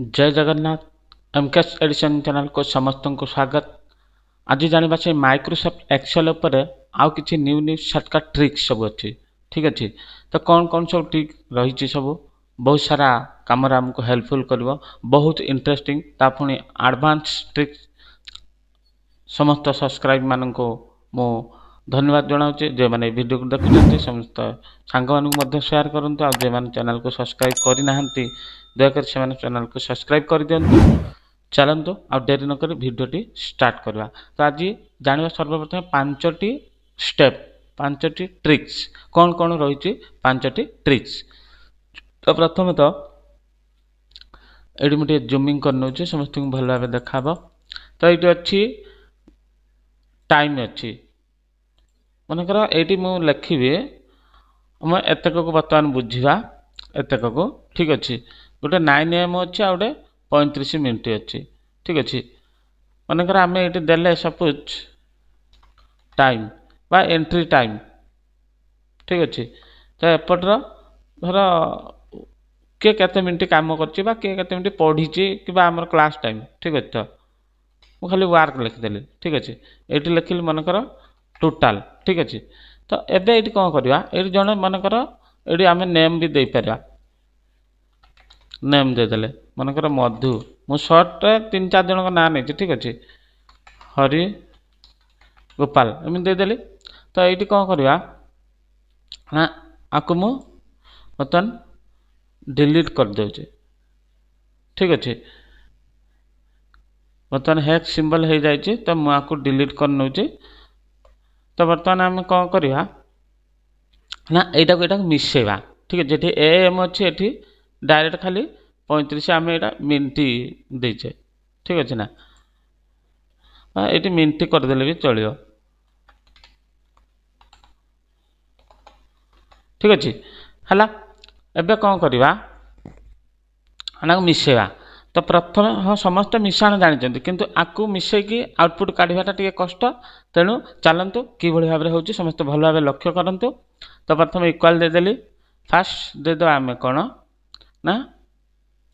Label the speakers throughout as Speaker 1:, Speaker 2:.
Speaker 1: जय Jagannath. MKS addition channel को समस्त को स्वागत। आज जाना से माइक्रोसॉफ्ट एक्सेल उपर आउ कि न्यू सर्टकट ट्रिक्स सब अच्छी। ठीक अच्छे तो कौन कौन सब ट्रिक रही सब बहुत सारा कम आमको हेल्पफुल कर बहुत इंटरेस्टिंग पुणी एडवांस ट्रिक्स समस्त सब्सक्राइब मान को मु धन्यवाद जनाऊे जो मैंने वीडियो को देखुं समस्त सांग मानू शेयर करूँ आ जो मैंने चैनल को सब्सक्राइब करना दयाकोरी से चैनल को सब्सक्राइब कर दिंतु। चलतु आ डेरी नक भिडटी स्टार्ट करवा। तो आज जाना सर्वप्रथम पांचटी स्टेप पांचटी ट्रिक्स कौन कौन रही पांचटी ट्रिक्स। तो प्रथम तो ये मुझे जूमिंग कर नौ समस्त को भल भाव देखा। तो ये अच्छी टाइम अच्छी मनकर ये मुझे लिखी आम एतक को बर्तमान बुझा एतक को। ठीक अच्छे गोटे 9 AM अच्छे आ गए 35 मिनट अच्छी। ठीक अच्छे मनकर आम ये देले सपोज टाइम बा एंट्री टाइम। ठीक अच्छे तो एपटर धर किए केते मिनट काम करछि बा किए केते मिनट पढ़ी कि आमर क्लास टाइम। ठीक अच्छे तो मुझे खाली वर्क लिखिदेली। ठीक अच्छे ये लिखिली मनकर टोटाल। ठीक अच्छे तो एबे ये कौन करवा ये जड़े मनकर ये आम नेम भी दे पार नेम देदेले मनकर मधु मु सर्ट 3-4 जन का ना नहीं। ठीक अच्छे हरि गोपाल एम देदेली। तो ये कौन करवा ना आपको मु बर्तमान डिलीट कर दे। ठीक अच्छे बर्तमान हैक सिंबल हो जाए तो मुझे डिलीट कर नौ। तो बर्तमान आम कौन करवा ना यहाँ को मिसेवा। ठीक है ये एम अच्छे ये डायरेक्ट खाली 35 आम यहाँ मिनट देचे। ठीक अच्छे ना ये मिनट करदे भी चलो। ठीक अच्छे है एबे कौन करवा ना मिसेवा। तो प्रथम हाँ समस्त मिशाण जानी किंतु आपको मिसेकी आउटपुट काढ़ाटा टे कष्ट तेणु चलतु कि भाव में हो समस्त भल भाव लक्ष्य करूँ। तो प्रथम इक्वाल देदेली फास्ट देद आम कौन ना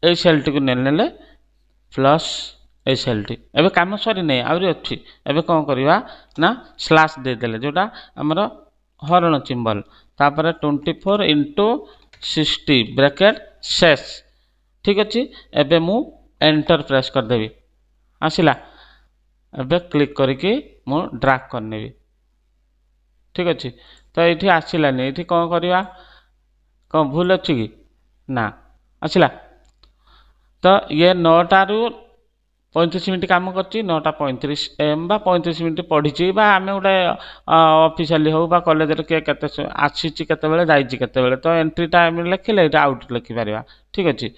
Speaker 1: ए सेल्टी को नेले प्लस ए सेल्टी एवं कम सरी नहीं आहरी अच्छी एवं कौन करवा ना स्लाश देदेले जोटा आमर हरण चिम्बल तापर 24 इंटू 60 ब्रैकेट शेष। ठीक अच्छे एबे मु एंटर प्रेस करदेवी आसला एबे क्लिक करके मु ड्रैग करने। ठीक अच्छे तो ये आसलानी ये कौन करवा कौन भूल अच्छी कि ना आसला। तो ये 9टारू 35 मिनट काम कर 9:35 AM बा 35 मिनट पढ़ी आम गोटे ऑफिशियली हो बा कॉलेज के आसी केते तो एंट्री टाइम लिखिले ये आउट लिखिपार। ठीक अच्छे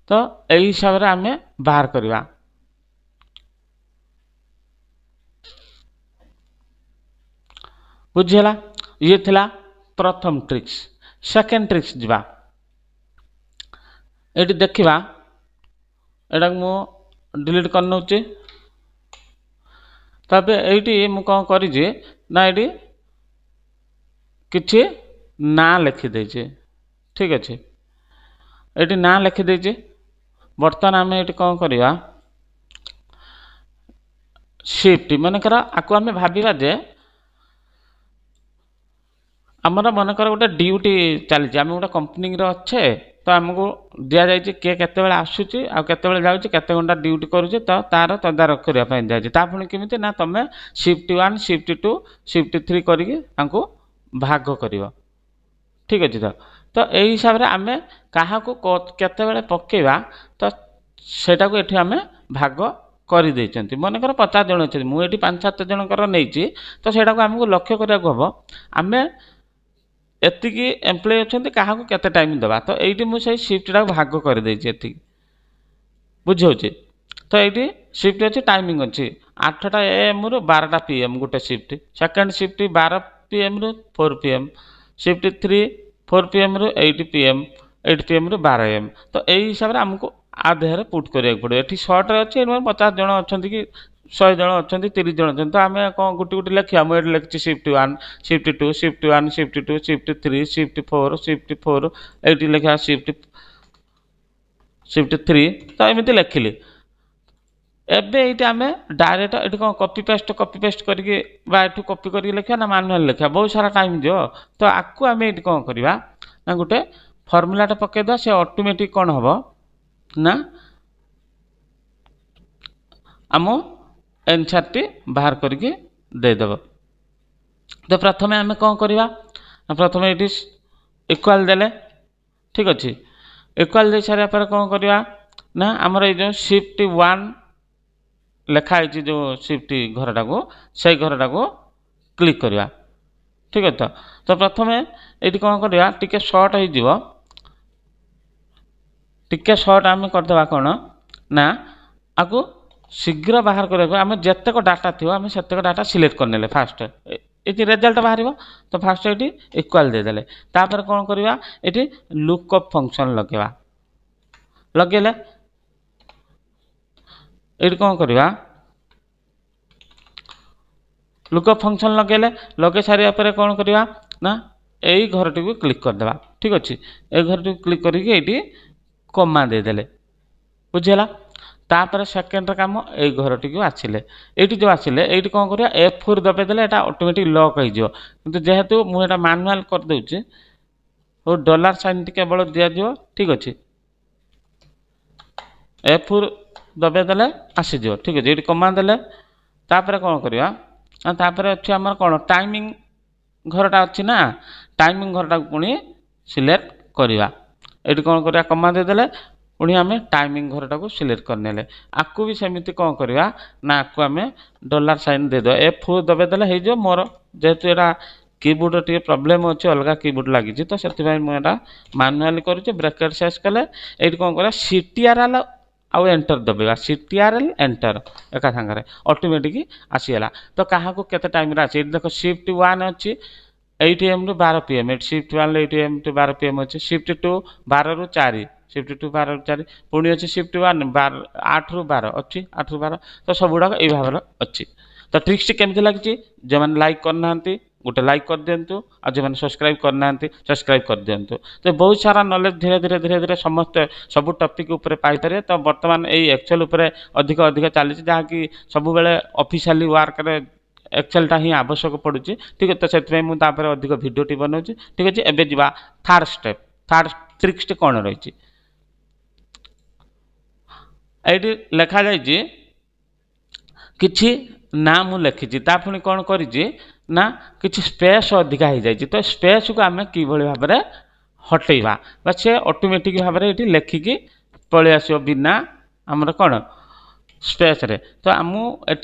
Speaker 1: तो यही हिसाब से आम बाहर करवा। बुझीला ये थिला प्रथम ट्रिक्स। सेकेंड ट्रिक्स जीवा ये देखा एटा मु डिलीट कर नौ। तब ये मु कौन कर ना ये किछि ना लिखिदे। ठीक अच्छे ये ना लिखिदे बर्तमान आम ये कौन करवा शिफ्ट मनकर आपको आम भाविबा जे आमर मनकर गोटे ड्यूटी चली आम गोटे कंपनी अच्छे तो आमको दि जाए किए केते आसूँ आते जाऊँच केते घंटा ड्यूटी करुचे तो तार तदारख करने दिखाई पुणी केमी ना तुम शिफ्ट 1 शिफ्ट 2 शिफ्ट 3 करके भाग कर। ठीक अच्छे तो यही हिसाब से आम क्या केते पकेवा तो सेटा को ये आम भाग कर मनकर 50 जन अच्छे मुझे 5-7 जनकर नहीं तो सेटा को आमको लक्ष्य करने हम आम एतिकी एम्प्लॉय अच्छा क्या केते टाइम देवा। तो ये मुझे शिफ्टा भाग कर बुझे। तो ये शिफ्ट अच्छे टाइमिंग अच्छी 8टा AM रु 12टा PM गोटे शिफ्ट। सेकेंड शिफ्ट 12 PM रु 4 PM शिफ्ट 3 4 PM रु 8 PM 8 PM रु 12 AM। तो यही हिसाब से आमको आधे पुट करा पड़े। ये सर्ट अच्छे 50 जन अच्छा कि 100 जन अच्छा 30 जन अच्छा तो आम कौन गोटे गोटे लिखा मुझे लिखी shift 1 shift 2 shift 1 shift 2 shift 3 shift 4 shift 4 ये लिखा शिफ्ट शिफ्ट 3 तो एमती लिखिली एबे ये आम डायरेक्ट ये कौन कॉपी पेस्ट करके कॉपी करके लिखा ना मैनुअल लिखा बहुत सारा टाइम दियो तो आपको आम ये कौन करवा ना गोटे फर्मूलाटा पकईदा से ऑटोमेटिक कौन हम ना आम आंसर टी बाहर करके देदेव तो प्रथम आम कौन करवा प्रथम ये इक्वाल देले ठीक अच्छे इक्वाल दे सारा पर कौन करवा ना आमर ये जो शिफ्ट 1 लिखाई जो शिफ्ट घरटा को से घरटा को क्लिक करवा ठीक है तो प्रथम ये कौन करवा टिके शॉर्ट हो टिके शॉर्ट आम करदे कौन ना आपको शीघ्र बाहर करने आम जितेक डाटा थी आम से डाटा सिलेक्ट करने फास्ट ये रिजल्ट बाहर तो फास्ट ये इक्वाल देदेले तापर कौन करवा ये लुकअप फंक्शन लगेगा लगेले ये कौन करवा लुकअप फंक्शन लगे सारे कौन करवा ना यही घरटी को क्लिक करदे ठीक अच्छे ये घरटी क्लिक करके कमा देदेले बुझीगला तापर सेकेंड काम ये घरटी को आसिले ये जो आसिले ये कौन करवा F4 दबाइदेले यहाँ ऑटोमेटिक लॉक हो जेहेतु मुझे मैनुअल करदे और डॉलर साइन केवल दिज्व ठीक अच्छे F4 दबाइदेले आसीज ठीक अच्छे ये कमा देले तापर कौन करवा तापर अच्छे आम कौन टाइमिंग घरटा अच्छी ना टाइमिंग घरटा पुणी सिलेक्ट करवा ये कौन करवा कमा देदेले पुणी आम टाइमिंग घरटा को सिलेक्ट करने आपको भी सेमती कौन करवा ना आपको आम डॉलर साइन देद F4 दबाइदेले हो मोर जेहेतु यहाँ कीबोर्ड टे प्रॉब्लम अच्छे अलग कीबोर्ड लगी तो से मुझे मैनुअली करुचे ब्रैकेट साइज कले ये कौन करवा CTRL आउ एंटर दबेगा CTRL एंटर एका सांगे ऑटोमेटिक आसीगला तो क्या केते टाइम आसी देख शिफ्ट 1 अच्छी 8 AM to 12 PM shift 1 8 AM to 12 PM अच्छे शिफ्ट 2 12 रू 4 शिफ्ट 2 12 रू 4 पुणी अच्छे शिफ्ट 1 8 रू 12 अच्छी 8 रू 12 तो सब गुड़ाक ये भाव अच्छी तो ट्रिक्स केमती लगी जो मैंने लाइक करना गोटे लाइक कर दिंतु और जो मैंने सब्सक्राइब करना सब्सक्राइब कर दिंतु तो बहुत सारा नॉलेज धीरे धीरे समस्ते सब टॉपिक ऊपर पाइपर तो बर्तमान यही एक्सेल उपर अधिक अधिक चली जहाँकि सब बेले ऑफिशियली वर्क रे एक्सेलटा ही आवश्यक पड़ुची ठीक है तो से मुझे अधिक भिडियोटी बनाऊँगी ठीक अच्छे एवं जा थर्ड स्टेप थर्ड ट्रिक्स कौन रही ये लिखा जाए किछि ना मु लिखी पुणी कौन करी ना किछि स्पेस अधिका हो जाए तो स्पेस को आम कि भाव में हटेवा से ऑटोमेटिक भाव में ये लेखिकी पलि आस बिना आमर कौन स्पेस रे तो आमु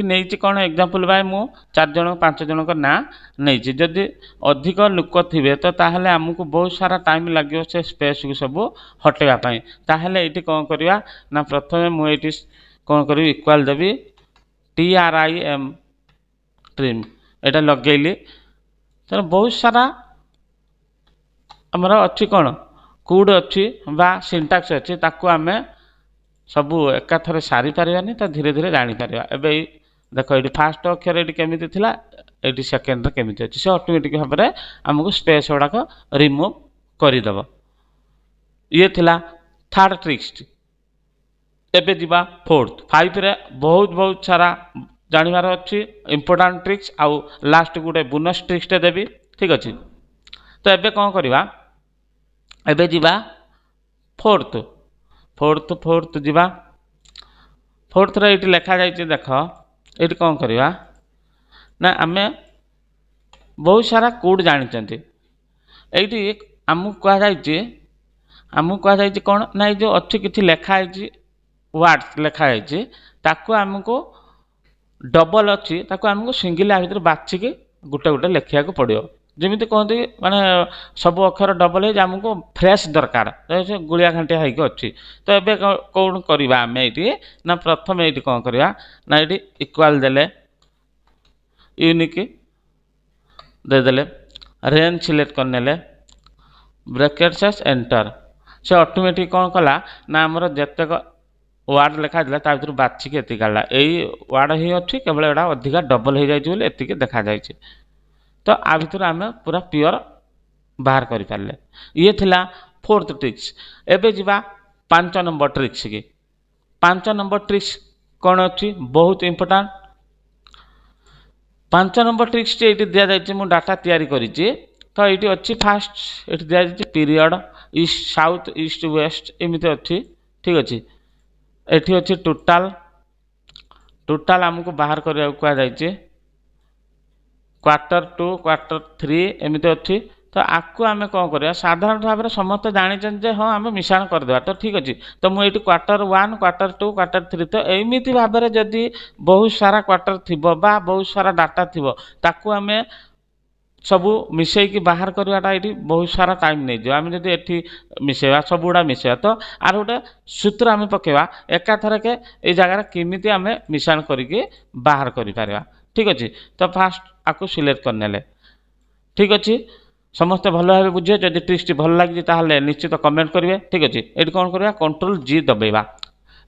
Speaker 1: नहीं कौन एग्जांपल बाय मु 4 जन 5 जन का ना नहीं जदि अधिक लोक थे तो ताहले आमको बहुत सारा टाइम लगे से स्पेस को सब हटेवाई ताहले ये कौन करवा ना प्रथम मुझे कौन करी इक्वाल देवी TRIM ट्रिम एटा लगेली तो बहुत सारा आमर अच्छी कौन कोड अच्छी बा सिंटाक्स अच्छी ताकू आम सबू एकाथरे सारी पारिबानी तो धीरे धीरे जानीपर एवं देख ये फास्ट अक्षर ये केमी थी ये सेकेंड केमी अच्छे से ऑटोमेटिक भाव में आमको स्पेस गुड़ाक रिमूव करदेव ये थिला थर्ड ट्रिक्स एबे जीवा फोर्थ 5 रे बहुत सारा जानिबार अच्छी इंपोर्टेंट ट्रिक्स आउ लास्ट गोटे बोनस ट्रिक्स देवी ठीक अच्छे तो एबे कौन करवा एबे जीवा फोर्थ फोर्थ फोर्थ जीवा फोर्थ रे ये लिखा जाए देख ये कौन करवा ना आम बहुत सारा कोड जानी ये आमको कहुई कौन ना ये जो अच्छी किसी लिखाई वर्ड्स लिखाई ताको आमको डबल अच्छी ताको आमको सिंगल आ भर बाछिकी गोटे गोटे लिखा पड़ो जमी कहते माने सब अक्षर डबल है आमको फ्रेश दरकार गुड़िया घाटिया होगी अच्छी तो ये कौन करवा आम ये ना प्रथम ये कौन करवा ना ये इक्वाल देले यूनिक देदेले रेंज सिलेक्ट करने ब्रैकेट साइज एंटर से ऑटोमेटिक कौन कला ना आमर जितेक वार्ड लिखा था भर बाछिकी एति काढ़ला यही वार्ड ही अच्छी केवल एटा अधिका डबल हो जाए एति देखा जाए तो आ भर आम पूरा प्योर बाहर कर पारे ये थिला फोर्थ ट्रिक्स एबे जीवा पांच नंबर ट्रिक्स की पांच नंबर ट्रिक्स कौन अच्छी बहुत इंपोर्टाट पांच नंबर ट्रिक्स ये दि जाए मुझे डाटा तैयारी करी तो ये अच्छी फास्ट ये दि जाए period east south east west एमती अच्छी ठीक अच्छे ये अच्छी टोटाल टोटाल आमको बाहर करने कहुई क्वार्टर टू क्वार्टर थ्री एमती अच्छी तो आपको आम कौन कर साधारण भाव में समस्त जानी हाँ आम मिश्रण करदे तो ठीक अच्छे तो मुझे quarter one quarter two quarter three तो एमती भाव में जदि बहुत सारा क्वार्टर थी बहुत सारा डाटा थी ताकू आम सबू मिसेक बाहर करवाटा ये बहुत सारा टाइम नहीं जो आम जब ये मिसेवा सब गुड़ा मिसेवा तो आर गोटे सूत्र आम पकेवा एकाथर के ये जगार केमी आम मिश्रण करके बाहर कर ठीक अच्छे तो फास्ट आपको सिलेक्ट करने ठीक अच्छे समस्त भल भाव बुझे जब ट्रिक्स भल लगी निश्चित कमेंट करेंगे ठीक अच्छे ये कौन करवा कंट्रोल जी दबेवा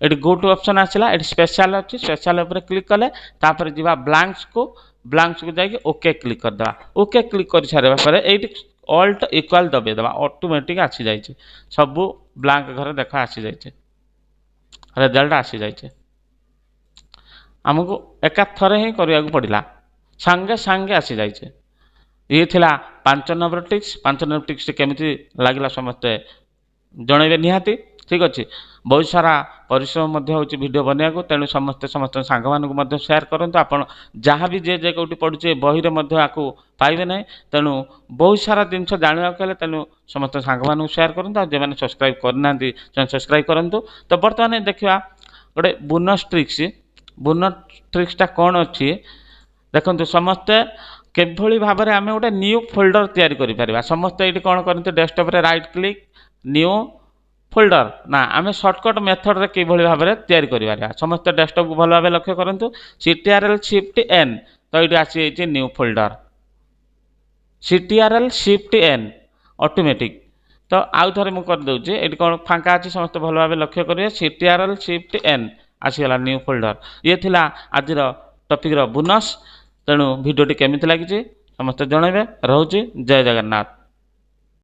Speaker 1: ये गो टू ऑप्शन आसला ये स्पेशल अच्छी स्पेशल क्लिक कले तापर जीवा ब्लैंक्स को जाकि ओके क्लिक करदे ओके क्लिक कर सारे पर ये ऑल्ट इक्वल दबेदेवा ऑटोमेटिक आसी जाइए सबू ब्लैंक घर देखा आसी जाइए रिजल्ट आसी जाइए आमको एका थरे ही करने पड़ा सांगे सांगे आसी जाइए ये थिला पांच नंबर टिक्स केमिति लागला समस्ते जनइबे निहाती ठीक अच्छे बहुत सारा परिश्रम होची वीडियो बनने को तेणु समस्ते समस्त सांग मानू शेयर करूँ आपड़ जहाँ भी जे कौटी पढ़ुचे बही में पाइबे ना तेणु बहुत सारा जिनस जानवाक तेणु समस्त सांग मानू शेयर करूँ जो मैंने सब्सक्राइब करना सब्सक्राइब करूँ तो बर्तमान देखा गोटे बोनस ट्रिक्सटा कौन अच्छी देखो समस्ते केभली भाव में आम गोटे न्यू फोल्डर तैयारी करें समस्ते ये कौन करते डेस्कटॉप रे राइट क्लिक न्यू फोल्डर ना आम सर्टकट मेथड रे किभली भाव में तैयारी करें समस्त डेस्कटॉप को भल भाव लक्ष्य करूँ CTRL शिफ्ट एन तो ये आसी new folder CTRL shift N automatic तो आउ थे मुझे करदे ये कौन फांका अच्छी समस्त भल भाव लक्ष्य करेंगे CTRL शिफ्ट एन आसीगला न्यू फोल्डर ये थिला आज टॉपिक बोनस तेणु भिडियोटी केमिति लगी समस्त जनइबे रोचे जय जगन्नाथ।